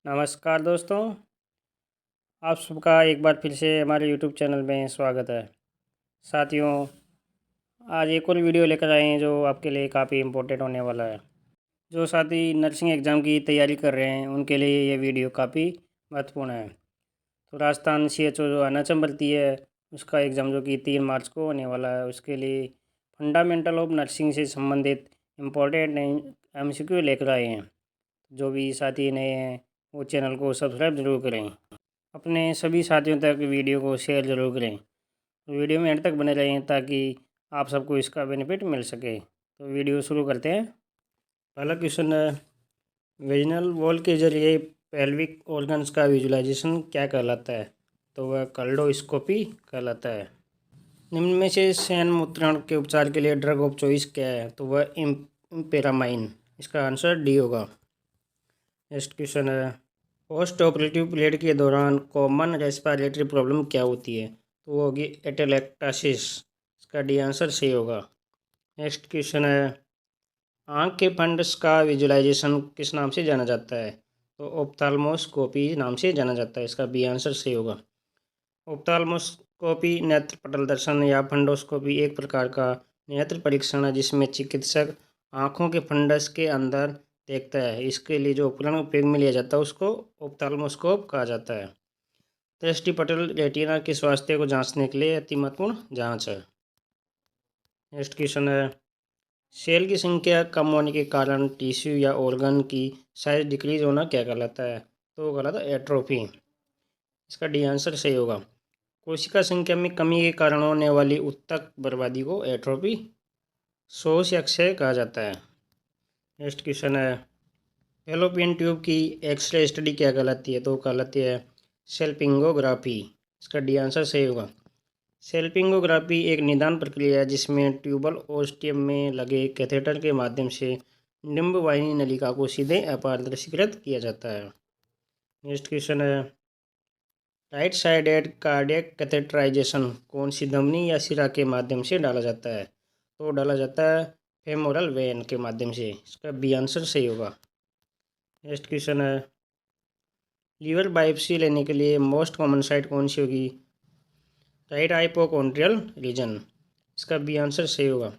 नमस्कार दोस्तों, आप सबका एक बार फिर से हमारे यूट्यूब चैनल में स्वागत है। साथियों, आज एक और वीडियो लेकर आए हैं जो आपके लिए काफ़ी इम्पोर्टेंट होने वाला है। जो साथी नर्सिंग एग्ज़ाम की तैयारी कर रहे हैं उनके लिए ये वीडियो काफ़ी महत्वपूर्ण है। तो राजस्थान CHO जो अनाचम भर्ती है उसका एग्ज़ाम जो कि 3 मार्च को होने वाला है, उसके लिए फंडामेंटल ऑफ नर्सिंग से संबंधित इम्पोर्टेंट MCQ लेकर आए हैं। जो भी साथी नए हैं वो चैनल को सब्सक्राइब ज़रूर करें। अपने सभी साथियों तक वीडियो को शेयर ज़रूर करें। तो वीडियो में एंड तक बने रहें ताकि आप सबको इसका बेनिफिट मिल सके। तो वीडियो शुरू करते हैं। पहला क्वेश्चन है, वेजिनल वॉल के जरिए पेल्विक ऑर्गन्स का विजुलाइजेशन क्या कहलाता है? तो वह कोल्डोस्कोपी कहलाता है। निम्न में से शयन मुद्रण के उपचार के लिए ड्रग ऑफ चॉइस क्या है? तो वह इम्पेरामाइन। इसका आंसर डी होगा। नेक्स्ट क्वेश्चन है, पोस्ट ऑपरेटिव पीरियड के दौरान कॉमन रेस्पिरेटरी प्रॉब्लम क्या होती है? तो वो होगी एटेलेक्टासिस। इसका डी आंसर सही होगा। नेक्स्ट क्वेश्चन है, आँख के फंड्स का विजुलाइजेशन किस नाम से जाना जाता है? तो ऑप्थाल्मोस्कोपी नाम से जाना जाता है। इसका बी आंसर सही होगा। ऑप्थाल्मोस्कोपी नेत्र पटल दर्शन या फंडोस्कोपी एक प्रकार का नेत्र परीक्षण है जिसमें चिकित्सक आँखों के फंडस के अंदर देखता है। इसके लिए जो उपकरण उपयोग में लिया जाता है उसको ऑप्थाल्मोस्कोप कहा जाता है। दृष्टि पटल रेटिना के स्वास्थ्य को जांचने के लिए अति महत्वपूर्ण जांच है। नेक्स्ट क्वेश्चन है, सेल की संख्या कम होने के कारण टिश्यू या ऑर्गन की साइज डिक्रीज होना क्या कहलाता है? तो कहलाता है एट्रोफी। इसका डी आंसर सही होगा। कोशिका संख्या में कमी के कारण होने वाली उत्तक बर्बादी को एट्रोफी शोष या क्षय कहा जाता है। नेक्स्ट क्वेश्चन है, फैलोपियन ट्यूब की एक्सरे स्टडी क्या कहलाती है? तो कहलाती है सेल्पिंगोग्राफी। इसका डी आंसर सही होगा। सेल्पिंगोग्राफी एक निदान प्रक्रिया है जिसमें ट्यूबल ओस्टियम में लगे कैथेटर के माध्यम से निम्ब वाहिनी नलिका को सीधे अपारदर्शीकृत किया जाता है। नेक्स्ट क्वेश्चन है, राइट साइडेड कार्डियक कैथेटराइजेशन कौन सी धमनी या शिरा के माध्यम से डाला जाता है? तो डाला जाता है फेमोरल वेन के माध्यम से। इसका बी आंसर सही होगा। नेक्स्ट क्वेश्चन है, लीवर बायोप्सी लेने के लिए मोस्ट कॉमन साइट कौन सी होगी? Right hypochondrial region. इसका बी आंसर सही होगा।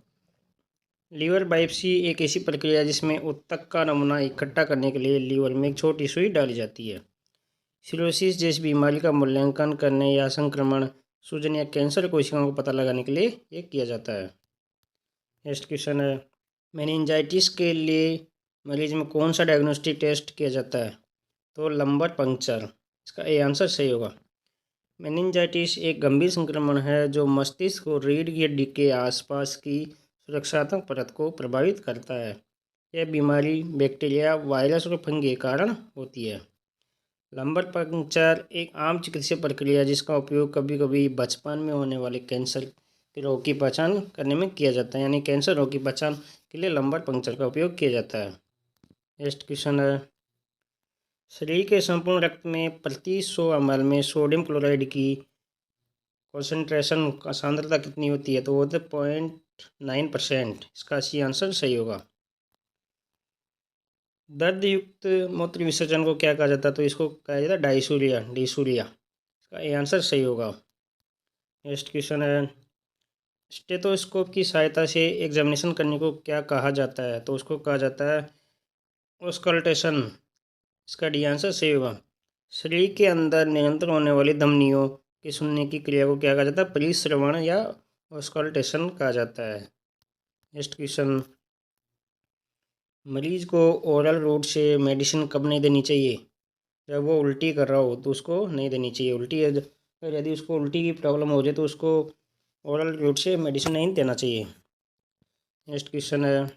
लीवर बायोप्सी एक ऐसी प्रक्रिया है जिसमें उत्तक का नमूना इकट्ठा करने के लिए लीवर में एक छोटी सुई डाली जाती है। सिरोसिस जैसी बीमारी का मूल्यांकन करने या संक्रमण, सूजन या कैंसर कोशिकाओं को पता लगाने के लिए ये किया जाता है। नेक्स्ट क्वेश्चन है, मेनिंजाइटिस के लिए मरीज में कौन सा डायग्नोस्टिक टेस्ट किया जाता है? तो लंबर पंक्चर। इसका ए आंसर सही होगा। मेनिंजाइटिस एक गंभीर संक्रमण है जो मस्तिष्क और रीढ़ की हड्डी के आसपास की सुरक्षात्मक परत को प्रभावित करता है। यह बीमारी बैक्टीरिया, वायरस और फंगी के कारण होती है। लंबर पंक्चर एक आम चिकित्सीय प्रक्रिया है जिसका उपयोग कभी कभी बचपन में होने वाले कैंसर के रोग की पहचान करने में किया जाता है। यानी कैंसर रोग की पहचान के लिए लंबर पंक्चर का उपयोग किया जाता है। नेक्स्ट क्वेश्चन है, शरीर के संपूर्ण रक्त में प्रति 100 ml में सोडियम क्लोराइड की कॉन्सेंट्रेशन का सांद्रता कितनी होती है? तो वो होता है 0.9%। इसका सी आंसर सही होगा। दर्द युक्त मूत्र विसर्जन को क्या कहा जाता है? तो इसको कहा जाता है डायसूरिया, डिसूरिया। इसका ए आंसर सही होगा। नेक्स्ट क्वेश्चन है, स्टेथोस्कोप की सहायता से एग्जामिनेशन करने को क्या कहा जाता है? तो उसको कहा जाता है ऑस्कल्टेशन। इसका डी आंसर सही होगा। शरीर के अंदर निरंतर होने वाली धमनियों के सुनने की क्रिया को क्या कहा जाता है? परिश्रवण या ऑस्कल्टेशन कहा जाता है। नेक्स्ट क्वेश्चन, मरीज को ओरल रूट से मेडिसिन कब नहीं देनी चाहिए? जब वो उल्टी कर रहा हो तो उसको नहीं देनी चाहिए। उल्टी यदि उसको उल्टी की प्रॉब्लम हो जाए तो उसको ओरल रूट से मेडिसिन नहीं देना चाहिए। नेक्स्ट क्वेश्चन है,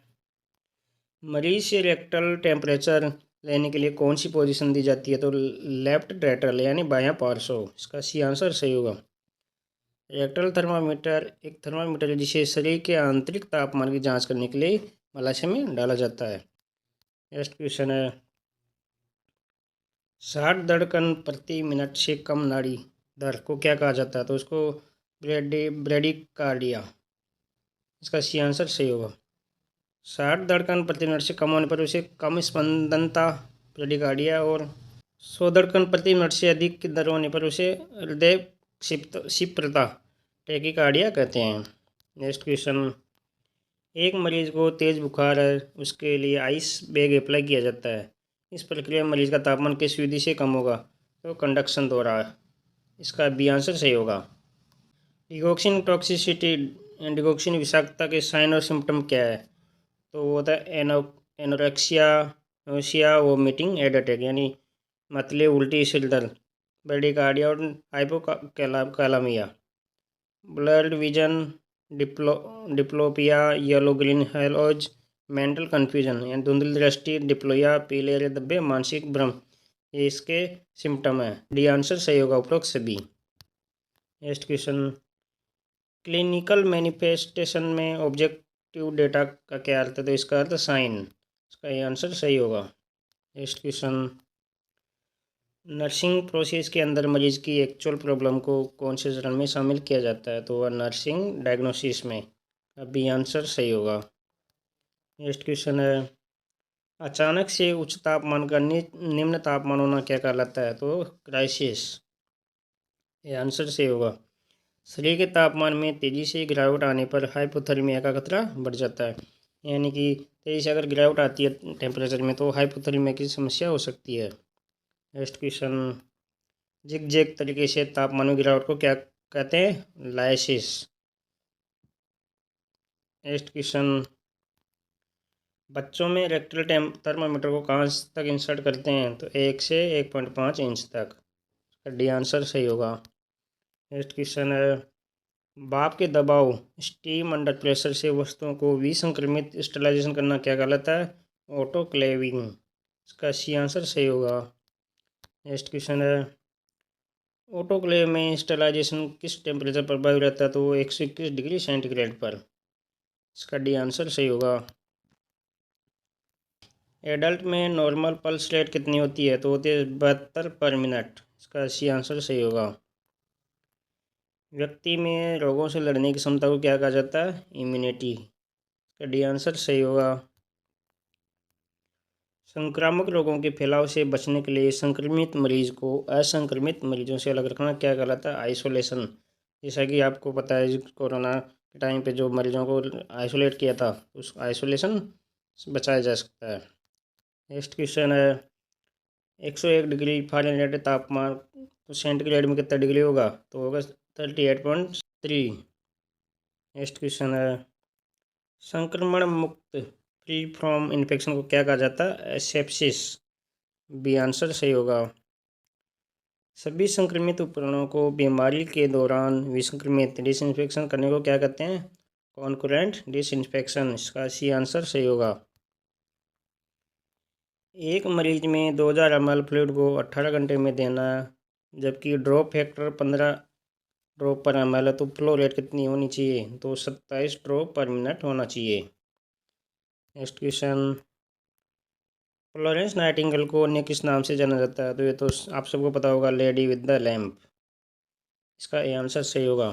मरीज से रेक्टल टेम्परेचर लेने के लिए कौन सी पोजीशन दी जाती है? तो लेफ्ट रेक्टल यानी बायां पार्श्व। इसका सी आंसर सही होगा। रेक्टल थर्मामीटर एक थर्मामीटर है जिसे शरीर के आंतरिक तापमान की जांच करने के लिए मलाशय में डाला जाता है। नेक्स्ट क्वेश्चन है, 60 धड़कन प्रति मिनट से कम नाड़ी दर को क्या कहा जाता है? तो उसको ब्रेडिकार्डिया। इसका सी आंसर सही होगा। 60 धड़कन प्रति मिनट से कम होने पर उसे कम स्पंदनता ब्रेडिकार्डिया और 100 धड़कन प्रति मिनट से अधिक की दर होने पर उसे हृदय क्षिप्रता टैकीकार्डिया कहते हैं। नेक्स्ट क्वेश्चन, एक मरीज को तेज बुखार है, उसके लिए आइस बैग अप्लाई किया जाता है। इस प्रक्रिया में मरीज का तापमान किस विधि से कम होगा? तो कंडक्शन द्वारा। इसका बी आंसर सही होगा। डिगॉक्सिन टॉक्सिसिटी, डिगॉक्सिन विषाक्तता के साइन और सिम्टम क्या है? तो वो होता है anorexia, nausea, vomiting, headache यानी मतले, उल्टी, सिर दर्द, ब्रेडिकार्डिया और hypokalemia. Blurred vision, diplopia, yellow green halos, mental confusion यानी धुंधली दृष्टि, डिप्लोया, पीले हरे धब्बे, मानसिक भ्रम, ये इसके सिम्टम है। डी आंसर सही होगा उपरोक्त सभी। नेक्स्ट क्वेश्चन, क्लिनिकल मैनिफेस्टेशन में ऑब्जेक्टिव डेटा का क्या अर्थ है? तो इसका अर्थ साइन। इसका ये आंसर सही होगा। नेक्स्ट क्वेश्चन, नर्सिंग प्रोसेस के अंदर मरीज की एक्चुअल प्रॉब्लम को कौन से चरण में शामिल किया जाता है? तो वह नर्सिंग डायग्नोसिस में। अभी आंसर सही होगा। नेक्स्ट क्वेश्चन है, अचानक से उच्च तापमान का निम्न तापमान होना क्या कहलाता है? तो क्राइसिस। ये आंसर सही होगा। शरीर के तापमान में तेज़ी से गिरावट आने पर हाइपोथर्मिया का खतरा बढ़ जाता है, यानी कि तेज़ी से अगर गिरावट आती है टेम्परेचर में तो हाइपोथर्मिया की समस्या हो सकती है। नेक्स्ट क्वेश्चन, जिग तरीके से तापमान में गिरावट को क्या कहते हैं? लाइसिस। नेक्स्ट क्वेश्चन, बच्चों में रेक्टल थर्मामीटर को कहाँ तक इंसर्ट करते हैं? तो 1 से 1.5 इंच तक। डी आंसर सही होगा। नेक्स्ट क्वेश्चन है, भाप के दबाव, स्टीम अंडर प्रेशर से वस्तुओं को विसंक्रमित स्टरलाइजेशन करना क्या कहलाता है? ऑटोक्लेविंग। इसका सी आंसर सही होगा। नेक्स्ट क्वेश्चन है, ऑटोक्लेव में स्टरलाइजेशन किस टेम्परेचर पर प्रभावी रहता है? तो वो 121 डिग्री सेंटीग्रेड पर। इसका डी आंसर सही होगा। एडल्ट में नॉर्मल पल्स रेट कितनी होती है? तो होती है 72 पर मिनट। इसका सी आंसर सही होगा। व्यक्ति में रोगों से लड़ने की क्षमता को क्या कहा जाता है? इम्यूनिटी। इसका डी आंसर सही होगा। संक्रामक रोगों के फैलाव से बचने के लिए संक्रमित मरीज को असंक्रमित मरीजों से अलग रखना क्या कहलाता है? आइसोलेशन। जैसा कि आपको पता है कोरोना के टाइम पे जो मरीजों को आइसोलेट किया था उस आइसोलेशन से बचाया जा सकता है। नेक्स्ट क्वेश्चन है, 101 डिग्री फ़ारेनहाइट तापमान तो सेंटीग्रेड में कितना डिग्री होगा? तो होगा 38.3। नेक्स्ट क्वेश्चन है, संक्रमण मुक्त फ्री फ्रॉम इन्फेक्शन को क्या कहा जाता है? सेप्सिस। बी आंसर सही होगा। सभी संक्रमित उपकरणों को बीमारी के दौरान विसंक्रमित डिसइंफेक्शन करने को क्या कहते हैं? Concurrent disinfection. इसका सी आंसर सही होगा। एक मरीज में 2000 ml फ्लूइड को 18 घंटे में देना, जबकि ड्रॉप फैक्टर 15 ड्रॉप पर ml है, तो फ्लो रेट कितनी होनी चाहिए? तो 27 ड्रॉप पर मिनट होना चाहिए। नेक्स्ट क्वेश्चन, फ्लोरेंस नाइटिंगेल को अन्य किस नाम से जाना जाता है? तो ये तो आप सबको पता होगा, लेडी विद द लैम्प। इसका ये आंसर सही होगा।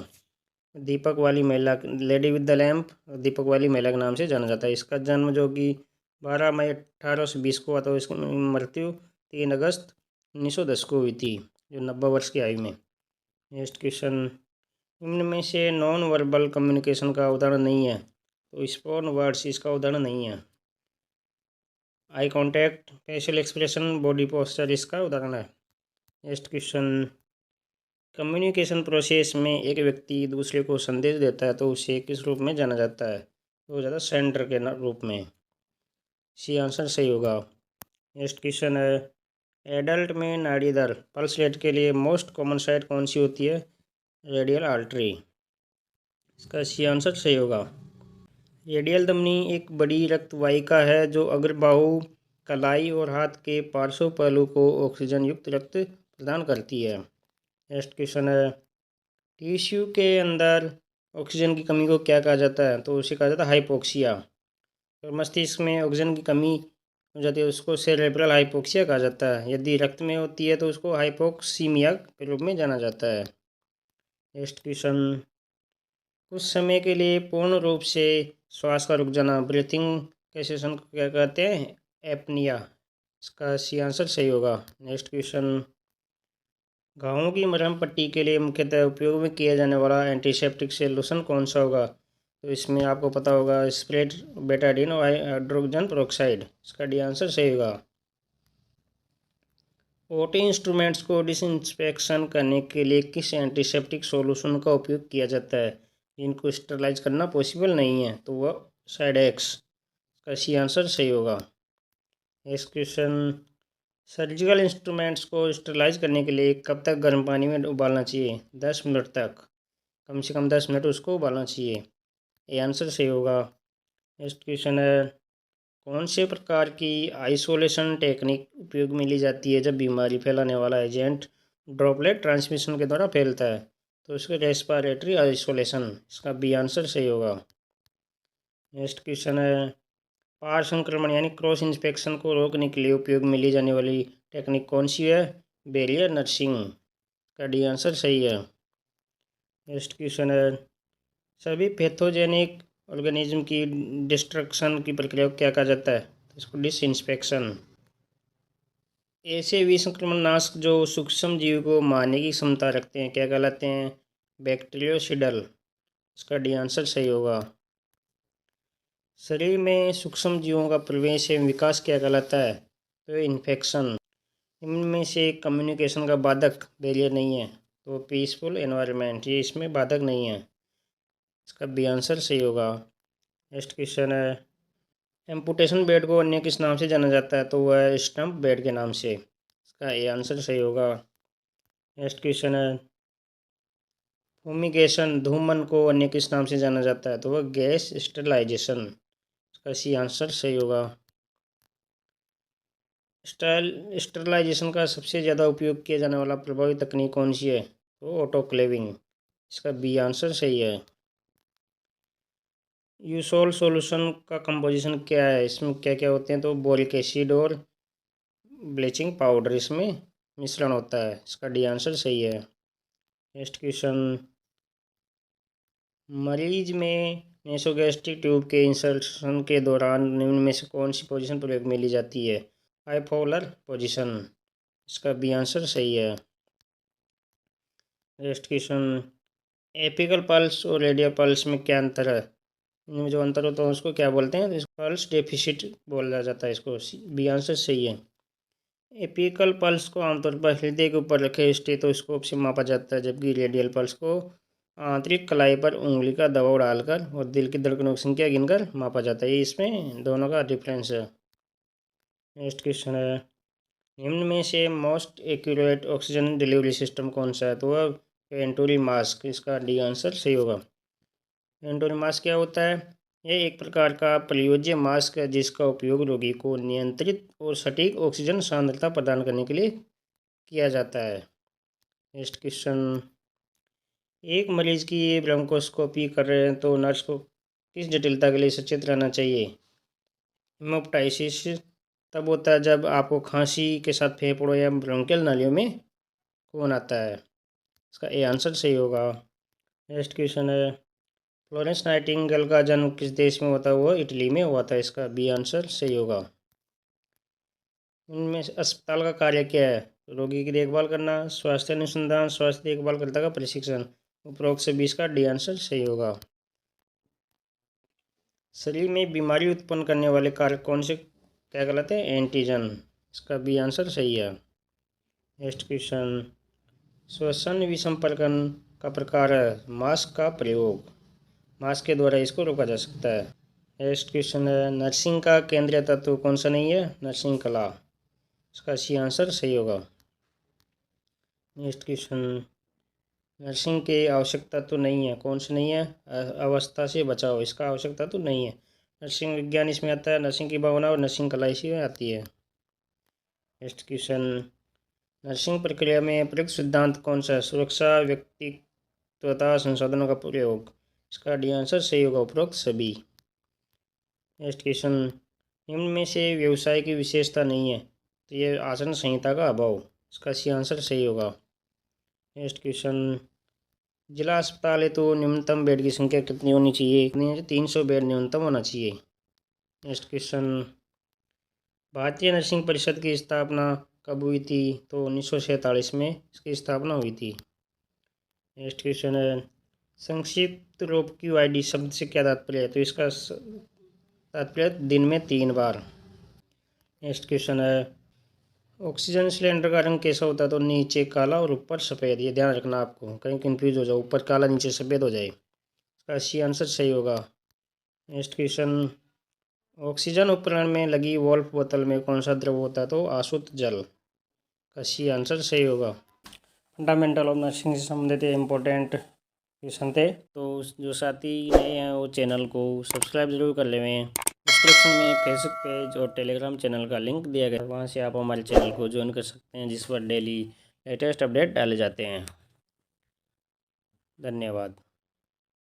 दीपक वाली महिला, लेडी विद द लैम्प दीपक वाली महिला के नाम से जाना जाता है। इसका जन्म जो कि 12 मई 1820 को हुआ था, इसकी मृत्यु 3 अगस्त 1910 को हुई थी, जो 90 वर्ष की आयु में। नेक्स्ट क्वेश्चन, निम्न में से नॉन वर्बल कम्युनिकेशन का उदाहरण नहीं है? तो स्पोकन वर्ड्स इसका उदाहरण नहीं है। Eye contact, facial expression, body posture इसका उदाहरण है। नेक्स्ट क्वेश्चन, कम्युनिकेशन प्रोसेस में एक व्यक्ति दूसरे को संदेश देता है तो उसे किस रूप में जाना जाता है? तो ज़्यादा सेंडर के रूप में। सी आंसर सही होगा। नेक्स्ट क्वेश्चन है, एडल्ट में नाड़ी दर पल्स रेट के लिए मोस्ट कॉमन साइट कौन सी होती है? Radial artery. इसका सी आंसर सही होगा। रेडियल धमनी एक बड़ी रक्त वाहिका है जो अग्रबाहु, कलाई और हाथ के पार्श्व पहलू को ऑक्सीजन युक्त रक्त प्रदान करती है। नेक्स्ट क्वेश्चन है, टिश्यू के अंदर ऑक्सीजन की कमी को क्या कहा जाता है? तो उसे कहा जाता है हाइपोक्सिया। और मस्तिष्क में ऑक्सीजन की कमी हो जाती है उसको सेरेब्रल हाइपोक्सिया कहा जाता है। यदि रक्त में होती है तो उसको हाइपोक्सीमिया के रूप में जाना जाता है। नेक्स्ट क्वेश्चन, कुछ समय के लिए पूर्ण रूप से श्वास का रुक जाना, ब्रीथिंग सेशन को क्या कहते हैं? एपनिया। इसका सी आंसर सही होगा। नेक्स्ट क्वेश्चन, घावों की मरहम पट्टी के लिए मुख्यतः उपयोग में किया जाने वाला एंटीसेप्टिक सोल्यूशन कौन सा होगा? तो इसमें आपको पता होगा स्प्रेड बेटाडीन और हाइड्रोजन पेरोक्साइड। इसका डी आंसर सही होगा। ओटी इंस्ट्रूमेंट्स को डिसइंफेक्शन करने के लिए किस एंटीसेप्टिक सॉल्यूशन का उपयोग किया जाता है जिनको स्टरलाइज करना पॉसिबल नहीं है? तो वह साइडेक्स। इसका सी आंसर सही होगा। नेक्स्ट क्वेश्चन, सर्जिकल इंस्ट्रूमेंट्स को स्टरलाइज करने के लिए कब तक गर्म पानी में उबालना चाहिए? 10 मिनट तक। कम से कम 10 मिनट उसको उबालना चाहिए। ये आंसर सही होगा। नेक्स्ट क्वेश्चन है, कौन से प्रकार की आइसोलेशन टेक्निक उपयोग में ली जाती है जब बीमारी फैलाने वाला एजेंट ड्रॉपलेट ट्रांसमिशन के द्वारा फैलता है? तो इसका रेस्पिरेटरी आइसोलेशन। इसका बी आंसर सही होगा। नेक्स्ट क्वेश्चन है, पार संक्रमण यानी क्रॉस इन्फेक्शन को रोकने के लिए उपयोग में ली जाने वाली टेक्निक कौन सी है? Barrier nursing. का डी आंसर सही है। नेक्स्ट क्वेश्चन है, सभी पैथोजेनिक ऑर्गेनिज्म की डिस्ट्रक्शन की प्रक्रिया को क्या कहा जाता है? तो इसको डिसइंफेक्शन। ऐसे विसंक्रमण नाशक जो सूक्ष्म जीव को मारने की क्षमता रखते हैं क्या कहलाते हैं? बैक्टीरियोसिडल। इसका डी आंसर सही होगा। शरीर में सूक्ष्म जीवों का प्रवेश एवं विकास क्या कहलाता है? तो इन्फेक्शन। इनमें से कम्युनिकेशन का बाधक बैरियर नहीं है तो पीसफुल एनवायरनमेंट, ये इसमें बाधक नहीं है। इसका बी आंसर सही होगा। नेक्स्ट क्वेश्चन है, एम्पुटेशन बेड को अन्य किस नाम से जाना जाता है? तो वह है स्टम्प बेड के नाम से। इसका ए आंसर सही होगा। नेक्स्ट क्वेश्चन है, फूमिगेशन धूमन को अन्य किस नाम से जाना जाता है? तो वह गैस स्टरलाइजेशन। इसका सी आंसर सही होगा। स्टरलाइजेशन का सबसे ज़्यादा उपयोग किया जाने वाला प्रभावी तकनीक कौन सी है? तो ऑटोक्लेविंग। इसका बी आंसर सही है। यूसोल सॉल्यूशन का कंपोजिशन क्या है? इसमें क्या क्या होते हैं? तो बोरिक एसिड और ब्लीचिंग पाउडर इसमें मिश्रण होता है। इसका डी आंसर सही है। नेक्स्ट क्वेश्चन, मरीज में नेसोगैस्ट्रिक ट्यूब के इंसर्शन के दौरान निम्न में से कौन सी पोजीशन प्रयोग में ली जाती है? High Fowler position. इसका बी आंसर सही है। नेक्स्ट क्वेश्चन, एपिकल पल्स और रेडियल पल्स में क्या अंतर है? इनमें जो अंतर होता है उसको क्या बोलते हैं? तो इसको पल्स डेफिसिट बोला जाता है। इसको बी आंसर सही है। एपिकल पल्स को आमतौर पर हृदय के ऊपर रखे स्टेथोस्कोप से मापा जाता है जबकि रेडियल पल्स को आंतरिक कलाई पर उंगली का दबाव डालकर और दिल की धड़कनों की संख्या गिनकर मापा जाता है। ये इसमें दोनों का डिफरेंस है। नेक्स्ट क्वेश्चन है, निम्न में से most accurate oxygen delivery system कौन सा है? तो वह वेंटुरी मास्क। इसका डी आंसर सही होगा। वेंटुरी मास्क क्या होता है? यह एक प्रकार का प्रयोज्य मास्क है जिसका उपयोग रोगी को नियंत्रित और सटीक ऑक्सीजन सांद्रता प्रदान करने के लिए किया जाता है। नेक्स्ट क्वेश्चन, एक मरीज की ब्रोंकोस्कोपी कर रहे हैं तो नर्स को किस जटिलता के लिए सचेत रहना चाहिए? हेमोप्टाइसिस तब होता है जब आपको खांसी के साथ फेफड़ों या ब्रोंकियल नालियों में खून आता है। इसका ए आंसर सही होगा। नेक्स्ट क्वेश्चन है, फ्लोरेंस नाइटिंगेल का जन्म किस देश में होता है? वो इटली में हुआ था। इसका बी आंसर सही होगा। इनमें से अस्पताल का कार्य क्या है? रोगी की देखभाल करना, स्वास्थ्य अनुसंधान, स्वास्थ्य देखभालकर्ता का प्रशिक्षण। उपरोक्त से 20 का डी आंसर सही होगा। शरीर में बीमारी उत्पन्न करने वाले कारक कौन से क्या कहलाते हैं? एंटीजन। इसका बी आंसर सही है। नेक्स्ट क्वेश्चन, श्वसन विसंपर्कन का प्रकार है मास्क का प्रयोग। मास्क के द्वारा इसको रोका जा सकता है। नेक्स्ट क्वेश्चन है, नर्सिंग का केंद्रीय तत्व कौन सा नहीं है? नर्सिंग कला। इसका सी आंसर सही होगा। नेक्स्ट क्वेश्चन, नर्सिंग की आवश्यकता तो नहीं है, कौन सी नहीं है? अवस्था से बचाओ। इसका आवश्यकता तो नहीं है। नर्सिंग विज्ञान इसमें आता है, नर्सिंग की भावना और नर्सिंग कला इसी में आती है। नेक्स्ट क्वेश्चन, नर्सिंग प्रक्रिया में प्रयुक्त सिद्धांत कौन सा है? सुरक्षा, व्यक्तित्वता, संसाधनों का प्रयोग। इसका डी आंसर सही होगा उपरोक्त सभी। नेक्स्ट क्वेश्चन, निम्न में से व्यवसाय की विशेषता नहीं है तो ये आसन संहिता का अभाव। इसका सी आंसर सही होगा। नेक्स्ट क्वेश्चन, जिला अस्पताल है तो न्यूनतम बेड की संख्या कितनी होनी चाहिए? 300 बेड न्यूनतम होना चाहिए। नेक्स्ट क्वेश्चन, भारतीय नर्सिंग परिषद की स्थापना कब हुई थी? तो 1947 में इसकी स्थापना हुई थी। नेक्स्ट क्वेश्चन है, संक्षिप्त रूप QID शब्द से क्या तात्पर्य है? तो इसका तात्पर्य दिन में 3 बार। नेक्स्ट क्वेश्चन है, ऑक्सीजन सिलेंडर का रंग कैसा होता है? तो नीचे काला और ऊपर सफ़ेद। ये ध्यान रखना, आपको कहीं कंफ्यूज हो जाओ, ऊपर काला नीचे सफ़ेद हो जाए। इसका सी आंसर सही होगा। नेक्स्ट क्वेश्चन, ऑक्सीजन उपकरण में लगी वॉल्व बोतल में कौन सा द्रव होता है? तो आसुत जल। का सी आंसर सही होगा। फंडामेंटल ऑफ नर्सिंग से संबंधित इम्पोर्टेंट क्वेश्चन थे। तो जो साथी नए हैं वो चैनल को सब्सक्राइब जरूर कर लें। डिस्क्रिप्शन में फेसबुक पेज और टेलीग्राम चैनल का लिंक दिया गया है, वहाँ से आप हमारे चैनल को ज्वाइन कर सकते हैं, जिस पर डेली लेटेस्ट अपडेट डाले जाते हैं। धन्यवाद।